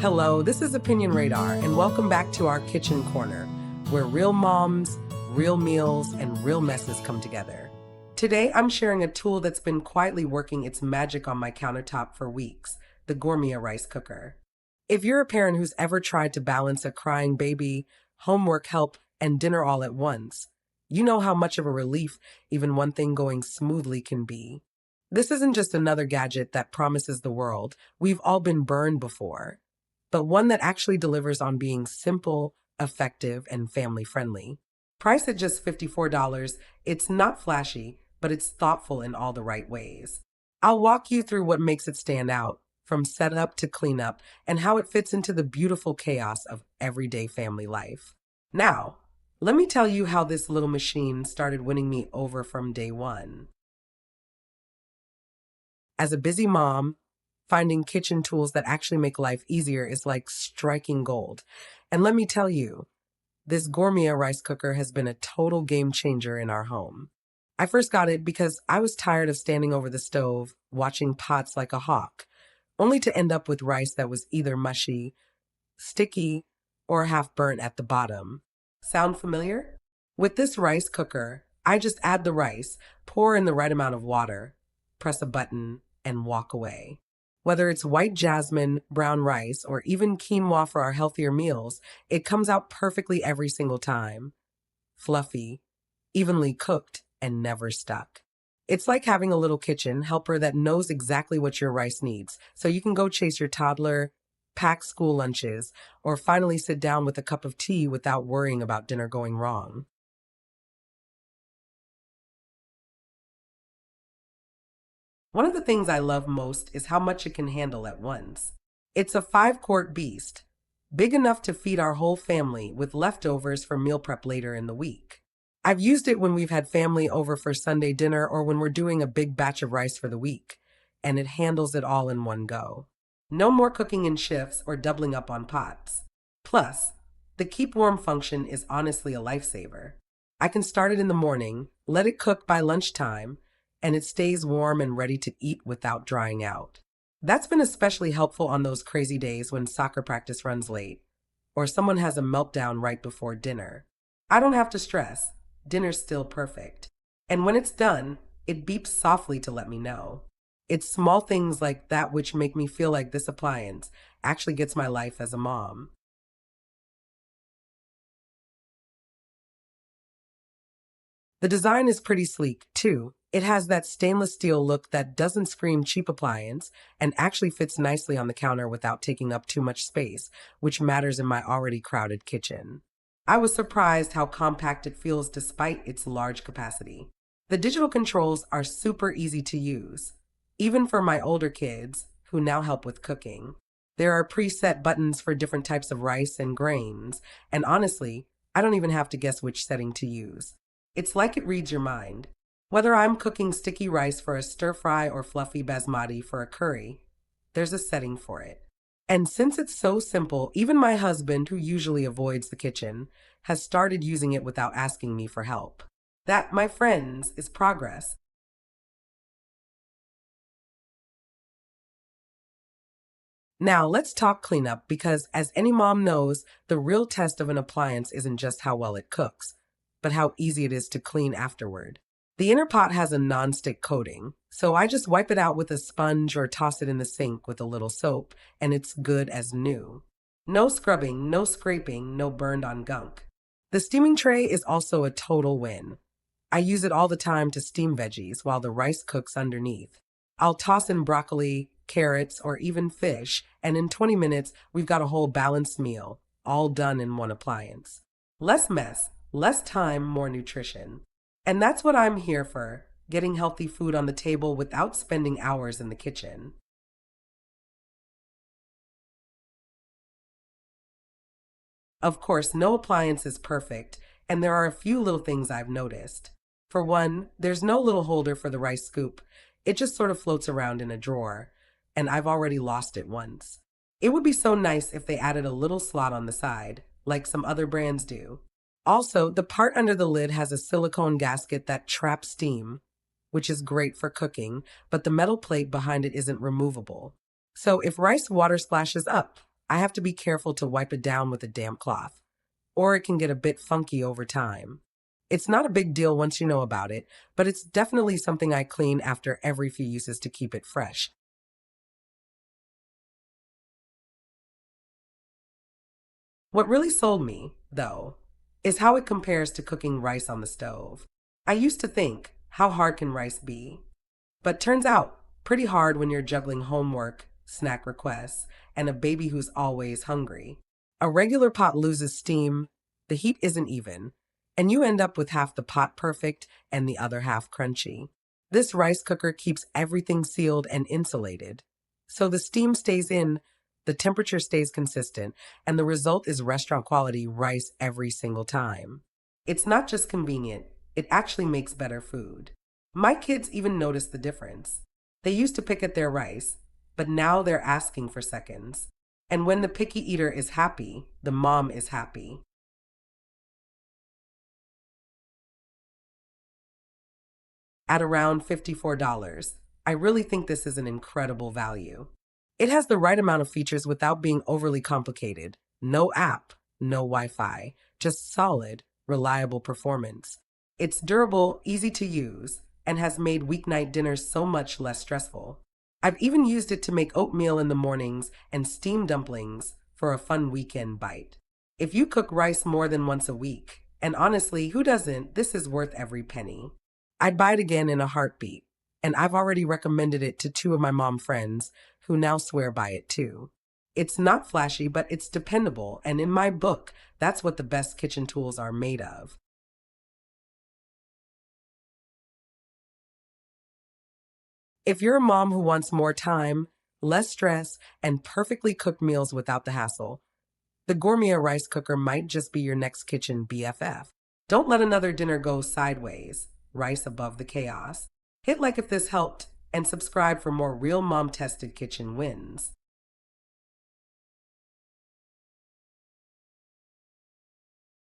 Hello, this is Opinion Radar, and welcome back to our kitchen corner, where real moms, real meals, and real messes come together. Today, I'm sharing a tool that's been quietly working its magic on my countertop for weeks, the Gourmia Rice Cooker. If you're a parent who's ever tried to balance a crying baby, homework help, and dinner all at once, you know how much of a relief even one thing going smoothly can be. This isn't just another gadget that promises the world. We've all been burned before, but one that actually delivers on being simple, effective, and family friendly. Priced at just $54, it's not flashy, but it's thoughtful in all the right ways. I'll walk you through what makes it stand out, from setup to cleanup, and how it fits into the beautiful chaos of everyday family life. Now, let me tell you how this little machine started winning me over from day one. As a busy mom, finding kitchen tools that actually make life easier is like striking gold. And let me tell you, this Gourmia rice cooker has been a total game changer in our home. I first got it because I was tired of standing over the stove, watching pots like a hawk, only to end up with rice that was either mushy, sticky, or half burnt at the bottom. Sound familiar? With this rice cooker, I just add the rice, pour in the right amount of water, press a button, and walk away. Whether it's white jasmine, brown rice, or even quinoa for our healthier meals, it comes out perfectly every single time. Fluffy, evenly cooked, and never stuck. It's like having a little kitchen helper that knows exactly what your rice needs, so you can go chase your toddler, pack school lunches, or finally sit down with a cup of tea without worrying about dinner going wrong. One of the things I love most is how much it can handle at once. It's a 5-quart beast, big enough to feed our whole family with leftovers for meal prep later in the week. I've used it when we've had family over for Sunday dinner or when we're doing a big batch of rice for the week, and it handles it all in one go. No more cooking in shifts or doubling up on pots. Plus, the keep warm function is honestly a lifesaver. I can start it in the morning, let it cook by lunchtime, and it stays warm and ready to eat without drying out. That's been especially helpful on those crazy days when soccer practice runs late, or someone has a meltdown right before dinner. I don't have to stress. Dinner's still perfect. And when it's done, it beeps softly to let me know. It's small things like that which make me feel like this appliance actually gets my life as a mom. The design is pretty sleek, too. It has that stainless steel look that doesn't scream cheap appliance and actually fits nicely on the counter without taking up too much space, which matters in my already crowded kitchen. I was surprised how compact it feels despite its large capacity. The digital controls are super easy to use, even for my older kids who now help with cooking. There are preset buttons for different types of rice and grains, and honestly, I don't even have to guess which setting to use. It's like it reads your mind. Whether I'm cooking sticky rice for a stir fry or fluffy basmati for a curry, there's a setting for it. And since it's so simple, even my husband, who usually avoids the kitchen, has started using it without asking me for help. That, my friends, is progress. Now, let's talk cleanup because, as any mom knows, the real test of an appliance isn't just how well it cooks, but how easy it is to clean afterward. The inner pot has a non-stick coating, so I just wipe it out with a sponge or toss it in the sink with a little soap, and it's good as new. No scrubbing, no scraping, no burned on gunk. The steaming tray is also a total win. I use it all the time to steam veggies while the rice cooks underneath. I'll toss in broccoli, carrots, or even fish, and in 20 minutes, we've got a whole balanced meal, all done in one appliance. Less mess, less time, more nutrition. And that's what I'm here for, getting healthy food on the table without spending hours in the kitchen. Of course, no appliance is perfect, and there are a few little things I've noticed. For one, there's no little holder for the rice scoop. It just sort of floats around in a drawer, and I've already lost it once. It would be so nice if they added a little slot on the side, like some other brands do. Also, the part under the lid has a silicone gasket that traps steam, which is great for cooking, but the metal plate behind it isn't removable. So if rice water splashes up, I have to be careful to wipe it down with a damp cloth, or it can get a bit funky over time. It's not a big deal once you know about it, but it's definitely something I clean after every few uses to keep it fresh. What really sold me, though, is how it compares to cooking rice on the stove. I used to think, how hard can rice be? But turns out, pretty hard when you're juggling homework, snack requests, and a baby who's always hungry. A regular pot loses steam, the heat isn't even, and you end up with half the pot perfect and the other half crunchy. This rice cooker keeps everything sealed and insulated. So the steam stays in, the temperature stays consistent, and the result is restaurant quality rice every single time. It's not just convenient, it actually makes better food. My kids even notice the difference. They used to pick at their rice, but now they're asking for seconds. And when the picky eater is happy, the mom is happy. At around $54, I really think this is an incredible value. It has the right amount of features without being overly complicated. No app, no Wi Fi, just solid, reliable performance. It's durable, easy to use, and has made weeknight dinners so much less stressful. I've even used it to make oatmeal in the mornings and steam dumplings for a fun weekend bite. If you cook rice more than once a week, and honestly, who doesn't, this is worth every penny. I'd buy it again in a heartbeat, and I've already recommended it to two of my mom friends who now swear by it too. It's not flashy, but it's dependable, and in my book, that's what the best kitchen tools are made of. If you're a mom who wants more time, less stress, and perfectly cooked meals without the hassle, the Gourmia Rice Cooker might just be your next kitchen BFF. Don't let another dinner go sideways. Rice above the chaos. Hit like if this helped, and subscribe for more real mom tested kitchen wins.